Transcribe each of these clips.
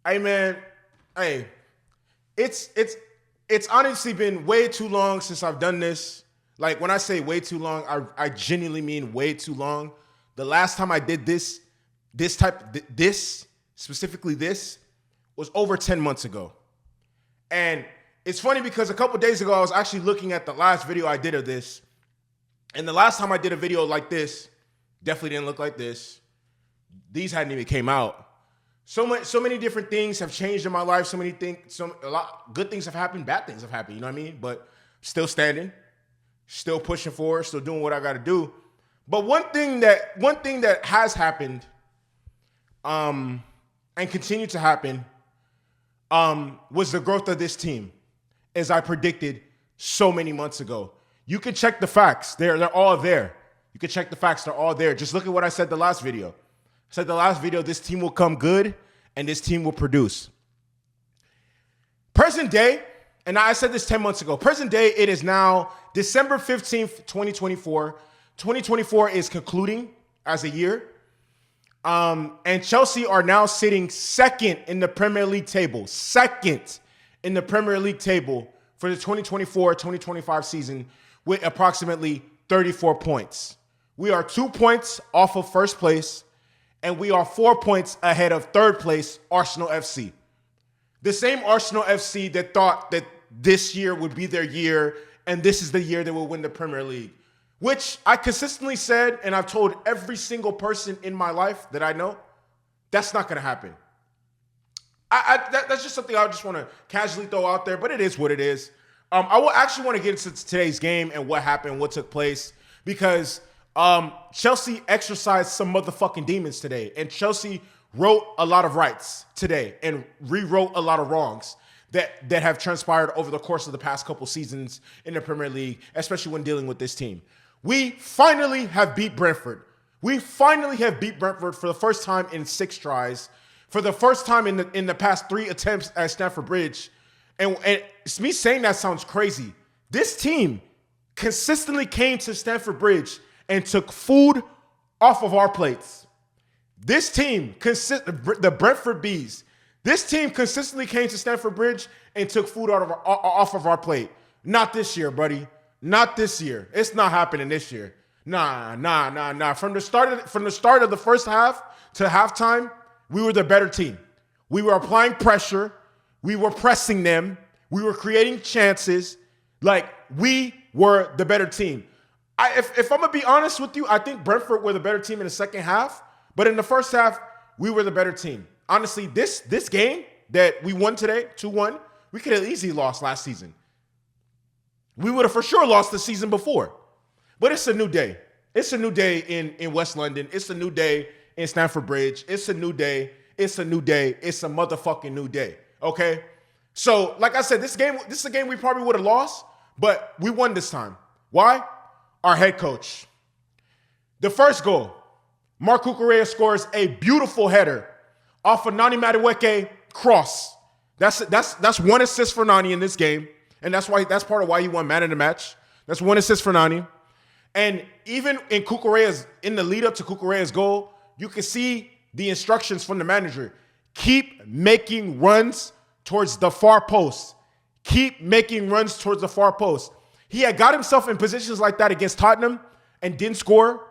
Hey man, hey, it's it's it's honestly been way too long since I've done this. Like when I say way too long, I genuinely mean way too long. The last time I did this specifically this was over 10 months ago. And it's funny because a couple days ago I was actually looking at the last video I did of this. And the last time I did a video like this, definitely didn't look like this. These hadn't even came out. So many different things have changed in my life. So many things, a lot good things have happened, bad things have happened. You know what I mean? But still standing, still pushing forward, still doing what I got to do. But one thing that has happened, and continued to happen, was the growth of this team, as I predicted so many months ago. You can check the facts; they're all there. You can check the facts; they're all there. Just look at what I said the last video. I said the last video, this team will come good and this team will produce. Present day, and I said this 10 months ago, present day, it is now December 15th, 2024. 2024 is concluding as a year. And Chelsea are now sitting second in the Premier League table. Second in the Premier League table for the 2024-2025 season with approximately 34 points. We are 2 points off of first place. And we are 4 points ahead of third place, Arsenal FC. The same Arsenal FC that thought that this year would be their year and this is the year they will win the Premier League, which I consistently said, and I've told every single person in my life that I know, that's not going to happen. That's just something I just want to casually throw out there, but it is what it is. I will actually want to get into today's game and what happened, what took place, because Chelsea exercised some motherfucking demons today, and Chelsea wrote a lot of rights today and rewrote a lot of wrongs that have transpired over the course of the past couple seasons in the Premier League, especially when dealing with this team. We finally have beat Brentford. We finally have beat Brentford for the first time in 6 tries, for the first time in the past 3 attempts at Stamford Bridge. And me saying that sounds crazy. This team consistently came to Stamford Bridge and took food off of our plates. This team, the Brentford Bees, this team consistently came to Stamford Bridge and took food off of our plate. Not this year, buddy. Not this year. It's not happening this year. Nah. From the start of the first half to halftime, we were the better team. We were applying pressure. We were pressing them. We were creating chances. Like, we were the better team. If I'm going to be honest with you, I think Brentford were the better team in the second half. But in the first half, we were the better team. Honestly, this game that we won today, 2-1, we could have easily lost last season. We would have for sure lost the season before. But it's a new day. It's a new day in West London. It's a new day in Stamford Bridge. It's a new day. It's a new day. It's a motherfucking new day. Okay? So, like I said, this is a game we probably would have lost, but we won this time. Why? Our head coach. The first goal, Mark Cucurella scores a beautiful header off of Nani Madueke cross. That's 1 assist for Nani in this game, and that's part of why he won man of the match. That's 1 assist for Nani. And even in the lead up to Cucurella's goal, you can see the instructions from the manager. Keep making runs towards the far post. Keep making runs towards the far post. He had got himself in positions like that against Tottenham and didn't score.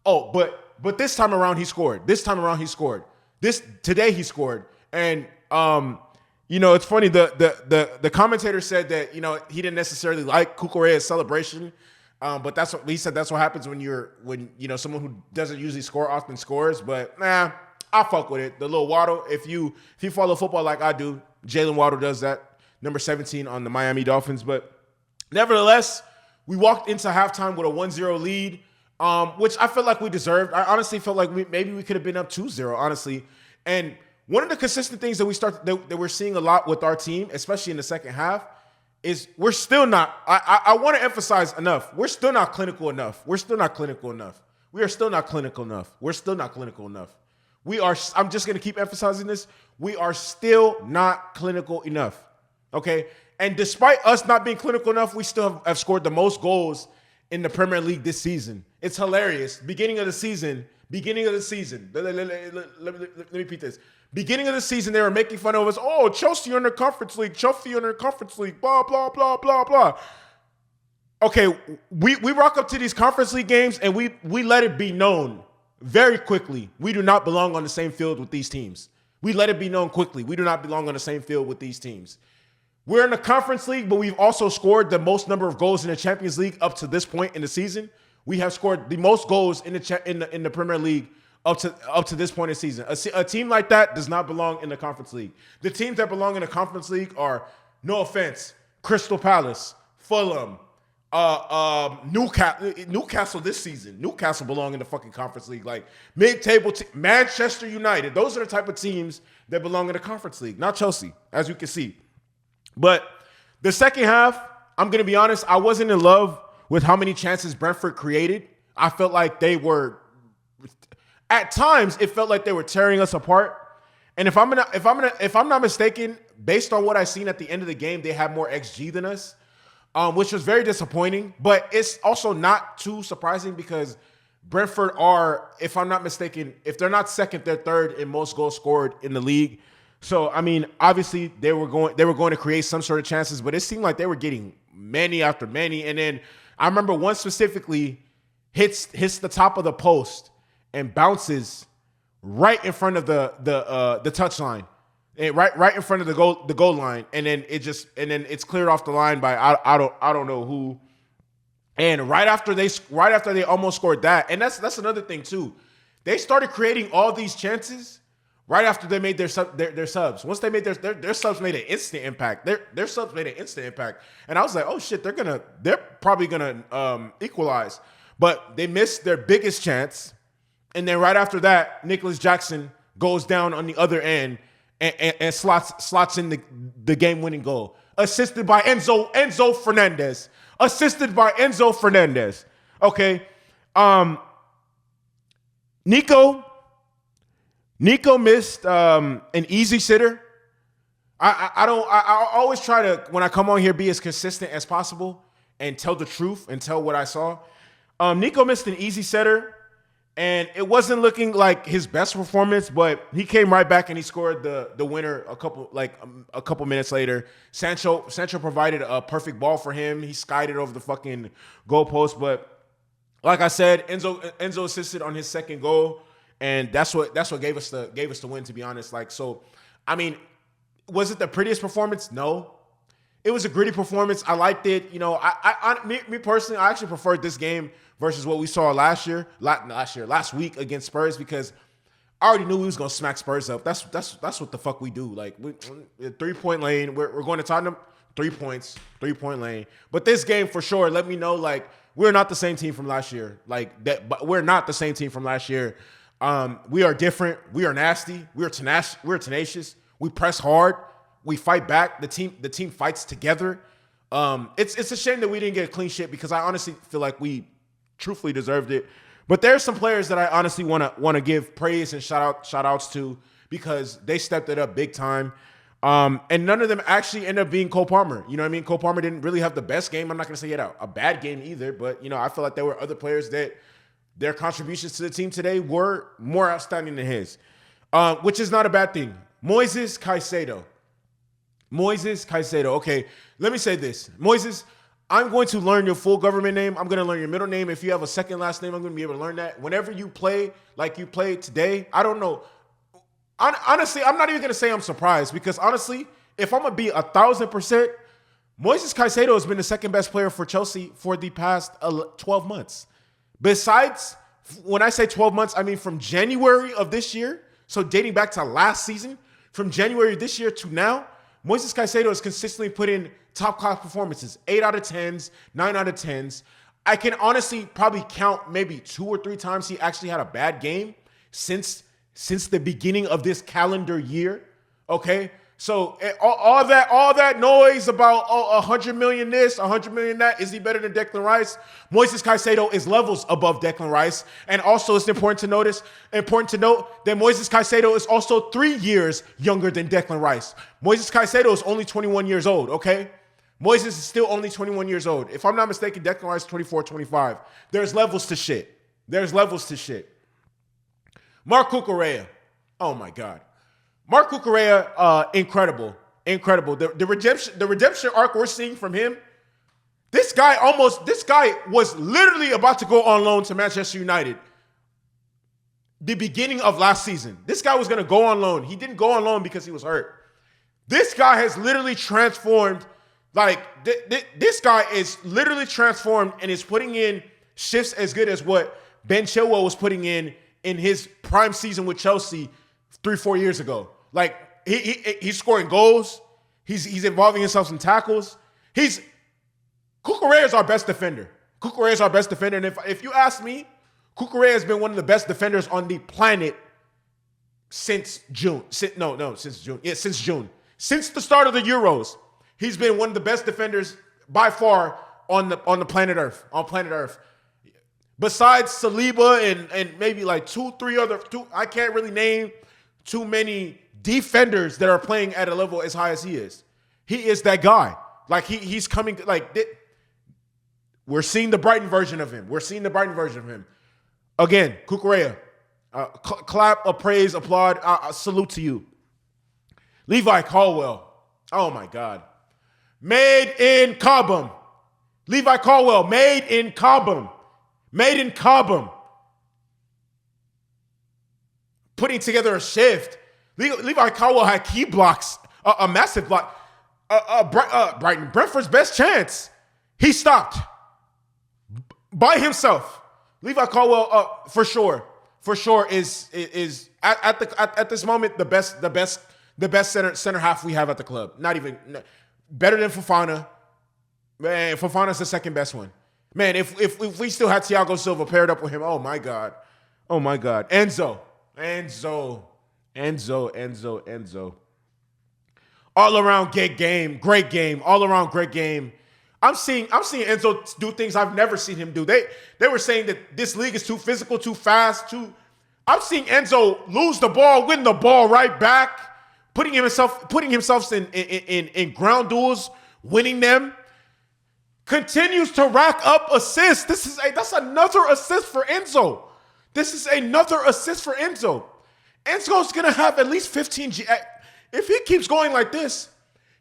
Oh, but this time around he scored. Today he scored. And it's funny, the commentator said that, he didn't necessarily like Cucurella's celebration. But that's what he said. That's what happens when someone who doesn't usually score often scores. But I fuck with it. The little waddle. If you follow football like I do, Jalen Waddle does that. Number 17 on the Miami Dolphins. But nevertheless, we walked into halftime with a 1-0 lead, which I felt like we deserved. I honestly felt like maybe we could have been up 2-0, honestly. And one of the consistent things that we're seeing a lot with our team, especially in the second half, is we're still not, I want to emphasize enough, we're still not clinical enough. We are still not clinical enough. I'm just going to keep emphasizing this. We are still not clinical enough. Okay? And despite us not being clinical enough, we still have scored the most goals in the Premier League this season. It's hilarious. Beginning of the season. Let me repeat this. Beginning of the season, they were making fun of us. Oh, Chelsea in the Conference League. Chelsea in the Conference League. Blah, blah, blah, blah, blah. Okay, we rock up to these Conference League games and we let it be known very quickly. We do not belong on the same field with these teams. We let it be known quickly. We do not belong on the same field with these teams. We're in the Conference League, but we've also scored the most number of goals in the Champions League up to this point in the season. We have scored the most goals in the Premier League up to this point in the season. A team like that does not belong in the Conference League. The teams that belong in the Conference League are, no offense, Crystal Palace, Fulham, Newcastle this season. Newcastle belong in the fucking Conference League. Like mid-table, Manchester United. Those are the type of teams that belong in the Conference League, not Chelsea, as you can see. But the second half, I'm going to be honest, I wasn't in love with how many chances Brentford created. I felt like they were, at times, it felt like they were tearing us apart. And if I'm not mistaken, based on what I've seen at the end of the game, they have more XG than us, which was very disappointing. But it's also not too surprising because Brentford are, if I'm not mistaken, if they're not second, they're third in most goals scored in the league. So, I mean, obviously they were going to create some sort of chances, but it seemed like they were getting many after many. And then I remember one specifically hits the top of the post and bounces right in front of the touch line, and right in front of the goal line, and then it's cleared off the line by I don't know who. And right after they almost scored that, and that's another thing too. They started creating all these chances right after they made their subs. Once they made their subs made an instant impact. Their subs made an instant impact. And I was like, oh shit, they're probably gonna equalize. But they missed their biggest chance. And then right after that, Nicholas Jackson goes down on the other end and slots in the game-winning goal. Assisted by Enzo Fernandez. Okay. Nico missed an easy sitter. I always try to, when I come on here, be as consistent as possible and tell the truth and tell what I saw. Nico missed an easy sitter, and it wasn't looking like his best performance, but he came right back and he scored the winner a couple minutes later. Sancho provided a perfect ball for him. He skied it over the fucking goalpost, but like I said, Enzo assisted on his second goal. And that's what gave us the win, to be honest. Like, so, I mean, was it the prettiest performance? No. It was a gritty performance. I liked it. You know, me personally, I actually preferred this game versus what we saw last week against Spurs, because I already knew we was gonna smack Spurs up. That's what the fuck we do. Like, 3-point lane. We're going to Tottenham. 3 points, 3-point lane. But this game for sure let me know, like, we're not the same team from last year. Like that, but we're not the same team from last year. We are different. We are nasty. We're tenacious. We press hard. We fight back. The team fights together. It's a shame that we didn't get a clean sheet, because I honestly feel like we truthfully deserved it. But there's some players that I honestly want to give praise and shout outs to, because they stepped it up big time. And none of them actually ended up being Cole Palmer. You know what I mean? Cole Palmer didn't really have the best game. I'm not going to say he had a bad game either, but, you know, I feel like there were other players that their contributions to the team today were more outstanding than his, which is not a bad thing. Moises Caicedo. Okay, let me say this. Moises, I'm going to learn your full government name. I'm going to learn your middle name. If you have a second last name, I'm going to be able to learn that. Whenever you play like you played today, I don't know. Honestly, I'm not even going to say I'm surprised, because honestly, if I'm going to be 1,000%, Moises Caicedo has been the second best player for Chelsea for the past 12 months. Besides, when I say 12 months, I mean from January of this year, so dating back to last season, from January of this year to now, Moises Caicedo has consistently put in top-class performances, 8 out of 10s, 9 out of 10s. I can honestly probably count maybe 2 or 3 times he actually had a bad game since the beginning of this calendar year, okay? So all that noise about 100 million this, 100 million that, is he better than Declan Rice? Moises Caicedo is levels above Declan Rice. And also it's important to note that Moises Caicedo is also 3 years younger than Declan Rice. Moises Caicedo is only 21 years old, okay? Moises is still only 21 years old. If I'm not mistaken, Declan Rice is 24, 25. There's levels to shit. Mark Cucurella. Oh my God. Mark Cucurella, incredible. The redemption arc we're seeing from him. This guy was literally about to go on loan to Manchester United the beginning of last season. This guy was going to go on loan. He didn't go on loan because he was hurt. This guy has literally transformed. Like, this guy is literally transformed and is putting in shifts as good as what Ben Chilwell was putting in his prime season with Chelsea 3-4 years ago. Like, he's scoring goals. He's involving himself in tackles. Cucurella is our best defender. And if you ask me, Cucurella has been one of the best defenders on the planet since June. Since June. Yeah, since June. Since the start of the Euros, he's been one of the best defenders by far on the planet Earth. On planet Earth. Besides Saliba and maybe like two, I can't really name too many defenders that are playing at a level as high as he is. He is that guy. Like he's coming, like we're seeing the Brighton version of him. Again, Cucurella, clap, appraise, applaud, salute to you. Levi Colwell, oh my God. Made in Cobham. Levi Colwell, made in Cobham. Putting together a shift. Levi Colwell had key blocks, a massive block. Brighton, Brentford's best chance. He stopped by himself. Levi Colwell, for sure, is at this moment the best center half we have at the club. Not even better than Fofana. Man, Fofana's the second best one. Man, if we still had Thiago Silva paired up with him, oh my God. Enzo. All around great game. All around great game. I'm seeing Enzo do things I've never seen him do. They were saying that this league is too physical, too fast, I'm seeing Enzo lose the ball, win the ball right back, putting himself in ground duels, winning them. Continues to rack up assists. That's another assist for Enzo. Enzo's gonna have at least 15 GA. If he keeps going like this,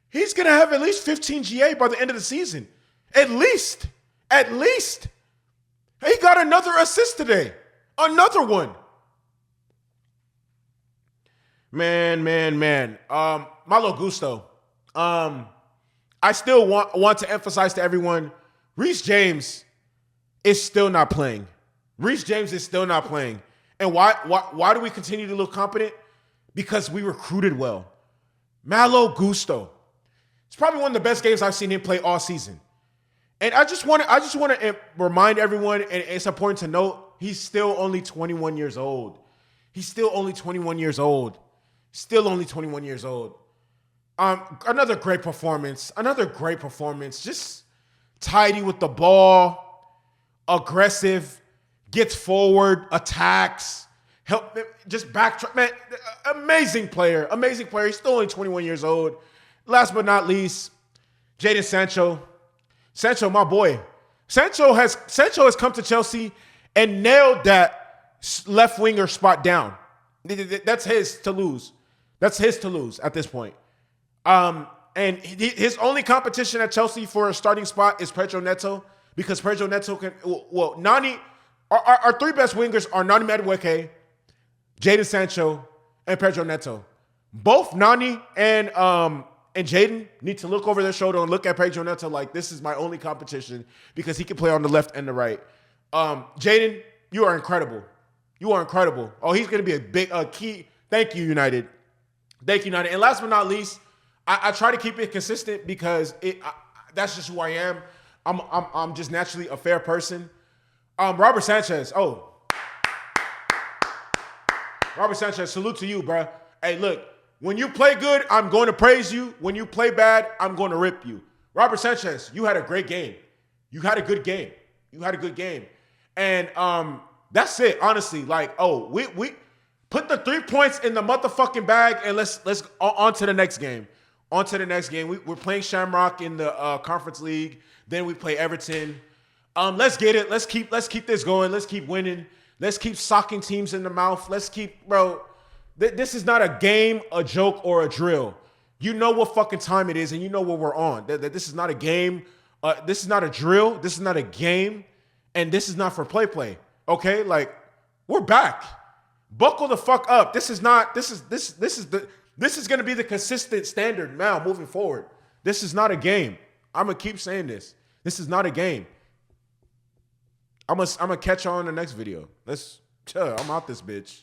he's gonna have at least 15 GA by the end of the season. At least. He got another assist today. Another one. Man. Malo Gusto. I still want to emphasize to everyone, Reece James is still not playing. And why do we continue to look competent? Because we recruited well. Malo Gusto. It's probably one of the best games I've seen him play all season. And I just want to remind everyone, and it's important to note, he's still only 21 years old. Another great performance. Just tidy with the ball, aggressive, gets forward, attacks, help, just backtrack. Man, amazing player. He's still only 21 years old. Last but not least, Jadon Sancho, my boy. Sancho has come to Chelsea and nailed that left winger spot down. That's his to lose. At this point. And his only competition at Chelsea for a starting spot is Pedro Neto, because Pedro Neto can. Well, Nani, our three best wingers are Nani Madueke, Jadon Sancho, and Pedro Neto. Both Nani and Jadon need to look over their shoulder and look at Pedro Neto like, this is my only competition, because he can play on the left and the right. Jadon, you are incredible. Oh, he's going to be a big key. Thank you, United. And last but not least, I try to keep it consistent because that's just who I am. I'm just naturally a fair person. Robert Sanchez. Oh, Robert Sanchez, salute to you, bro. Hey, look, when you play good, I'm going to praise you. When you play bad, I'm going to rip you. Robert Sanchez, you had a great game. You had a good game. And that's it, honestly. Like, we put the 3 points in the motherfucking bag, and let's on to the next game. We're playing Shamrock in the Conference League. Then we play Everton. Let's get it. Let's keep this going. Let's keep winning. Let's keep socking teams in the mouth. This is not a game, a joke, or a drill. You know what fucking time it is, and you know what we're on. This is not a game. This is not a drill. This is not a game, and this is not for play. Okay, like we're back. Buckle the fuck up. This is gonna be the consistent standard now moving forward. This is not a game. I'm gonna keep saying this. This is not a game. I'm gonna catch you on the next video. I'm out this bitch.